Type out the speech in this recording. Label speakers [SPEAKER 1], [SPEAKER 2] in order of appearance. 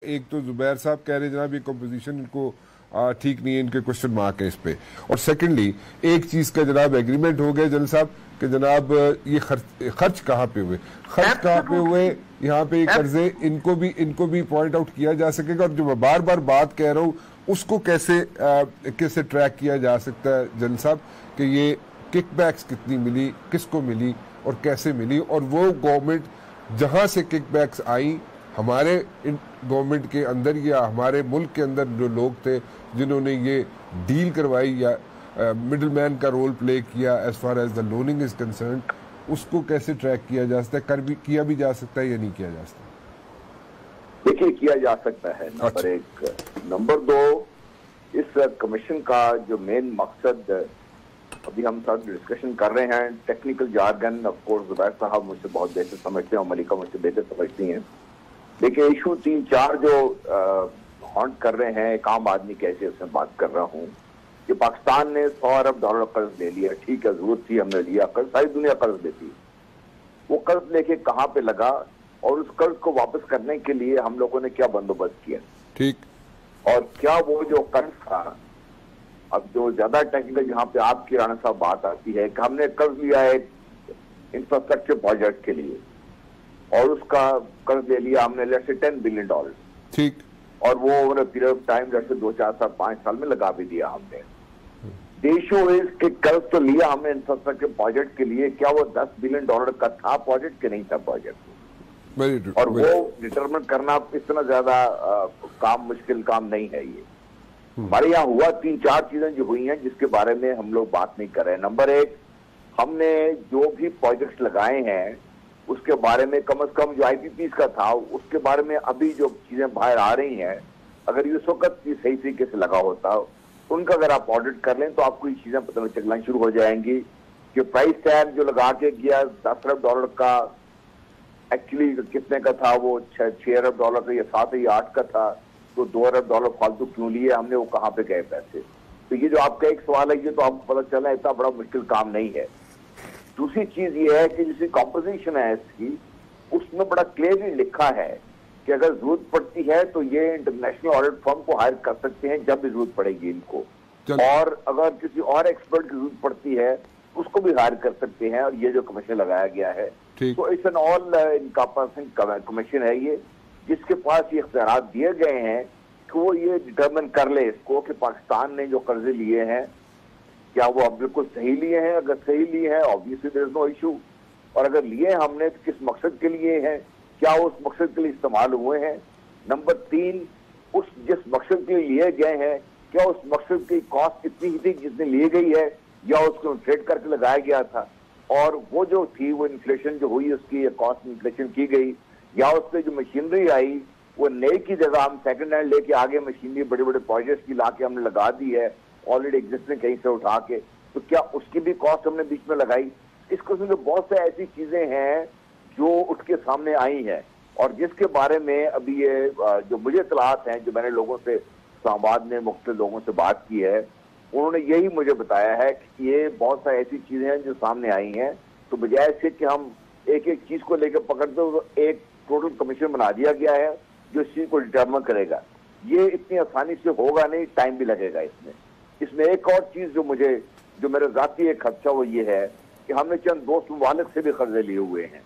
[SPEAKER 1] एक तो जुबैर साहब कह रहे जनाब ये कंपोजिशन इनको ठीक नहीं है, इनके क्वेश्चन मार्क है इस पे। और सेकंडली एक चीज का जनाब एग्रीमेंट हो गया जनरल साहब कि जनाब ये खर्च कहाँ पे हुए, खर्च कहाँ पे हुए, यहाँ पे कर्जे इनको भी पॉइंट आउट किया जा सकेगा। और जो मैं बार बार बात कह रहा हूँ उसको कैसे ट्रैक किया जा सकता है जनरल साहब कि ये किकबैक्स कितनी मिली, किसको मिली और कैसे मिली। और वो गवर्नमेंट जहां से किकबैक्स आई हमारे गवर्नमेंट के अंदर या हमारे मुल्क के अंदर जो लोग थे जिन्होंने ये डील करवाई या मिडिल मैन का रोल प्ले किया as far as the loaning is concerned, उसको कैसे ट्रैक किया जा सकता है, किया भी जा सकता है या नहीं किया जा सकता?
[SPEAKER 2] देखिए, किया जा सकता है नंबर एक। नंबर दो, इस कमीशन का जो मेन मकसद अभी हम सब डिस्कशन कर रहे हैं, technical jargon of course Zubair साहब मुझसे बहुत बेहतर समझते हैं और मलिका मुझसे बेहतर समझती हैं। देखिए, इशू 3-4 जो हॉन्ट कर रहे हैं एक आम आदमी कैसे उसमें बात कर रहा हूँ कि पाकिस्तान ने $100 अरब कर्ज ले लिया। ठीक है, जरूरत थी, हमने लिया कर्ज, सारी दुनिया कर्ज देती है। वो कर्ज लेके कहाँ पे लगा और उस कर्ज को वापस करने के लिए हम लोगों ने क्या बंदोबस्त किया,
[SPEAKER 1] ठीक,
[SPEAKER 2] और क्या वो जो कर्ज था, अब जो ज्यादा टेक्निकल जहाँ पे आपकी राणा साहब बात आती है कि हमने कर्ज लिया है इंफ्रास्ट्रक्चर प्रोजेक्ट के लिए और उसका कर्ज ले लिया हमने लेट्स से $10 बिलियन,
[SPEAKER 1] ठीक,
[SPEAKER 2] और वो over period of time let's say 2, 4 साल 5 साल में लगा भी दिया हमने। देशों के कर्ज तो लिया हमने इंफ्रास्ट्रक्चर प्रोजेक्ट के लिए, क्या वो $10 बिलियन का था प्रोजेक्ट के नहीं था प्रोजेक्ट? और वो डिटरमिन करना इतना ज्यादा काम मुश्किल काम नहीं है। ये हमारे यहाँ हुआ 3-4 चीजें जो हुई हैं जिसके बारे में हम लोग बात नहीं कर रहे हैं। नंबर एक, हमने जो भी प्रोजेक्ट लगाए हैं उसके बारे में कम से कम जो IPPs का था उसके बारे में अभी जो चीजें बाहर आ रही हैं, अगर ये उस वक्त सही तरीके से लगा होता उनका अगर आप ऑडिट कर लें तो आपको ये चीजें पता चलना शुरू हो जाएंगी कि प्राइस टैग जो लगा के गया $10 अरब का एक्चुअली कितने का था, वो $6 अरब का या 7 या 8 का था, तो $2 अरब फालतू क्यों लिए हमने, वो कहाँ पे गए पैसे? तो ये जो आपका एक सवाल है ये तो आपको पता चला इतना बड़ा मुश्किल काम नहीं है। दूसरी चीज ये है कि जिसकी कॉम्पोजिशन है इसकी, उसमें बड़ा क्लियरली लिखा है कि अगर जरूरत पड़ती है तो ये इंटरनेशनल ऑडिट फर्म को हायर कर सकते हैं जब भी जरूरत पड़ेगी इनको, और अगर किसी और एक्सपर्ट की जरूरत पड़ती है उसको भी हायर कर सकते हैं। और ये जो कमीशन लगाया गया है तो इट्स एन ऑल इनकम्पेसिंग कमीशन है ये, जिसके पास ये इख्तियार दिए गए हैं कि वो ये डिटरमिन कर ले इसको कि पाकिस्तान ने जो कर्जे लिए हैं क्या वो अब बिल्कुल सही लिए हैं। अगर सही लिए हैं obviously there is no issue, और अगर लिए हमने तो किस मकसद के लिए हैं, क्या उस मकसद के लिए इस्तेमाल हुए हैं। नंबर 3, उस जिस मकसद के लिए लिए गए हैं क्या उस मकसद की कॉस्ट कितनी ही थी जितनी ली गई है, या उसको ट्रेड करके लगाया गया था, और वो जो थी वो इन्फ्लेशन जो हुई उसकी कॉस्ट इन्फ्लेशन की गई, या उस पर जो मशीनरी आई वो नई की जगह हम सेकंड हैंड लेके आगे मशीनरी बड़े बड़े प्रोजेक्ट्स की ला के हमने लगा दी है ऑलरेडी एग्जिस्टिंग कहीं से उठा के, तो क्या उसकी भी कॉस्ट हमने बीच में लगाई। इस किस्म की बहुत से ऐसी चीजें हैं जो उठ के सामने आई हैं और जिसके बारे में अभी ये जो मुझे इत्तलात हैं, जो मैंने लोगों से इस्लामाबाद में मुख्तलिफ लोगों से बात की है, उन्होंने यही मुझे बताया है कि ये बहुत सारी ऐसी चीजें हैं जो सामने आई हैं, तो बजाय से कि हम एक एक चीज को लेकर पकड़ते तो एक टोटल कमीशन बना दिया गया है जो इस चीज को डिटर्मिन करेगा। ये इतनी आसानी से होगा नहीं, टाइम भी लगेगा इसमें एक और चीज जो मेरा जाती एक खदशा वो ये है कि हमने चंद दोस्त ममालिक से भी कर्जे लिए हुए हैं।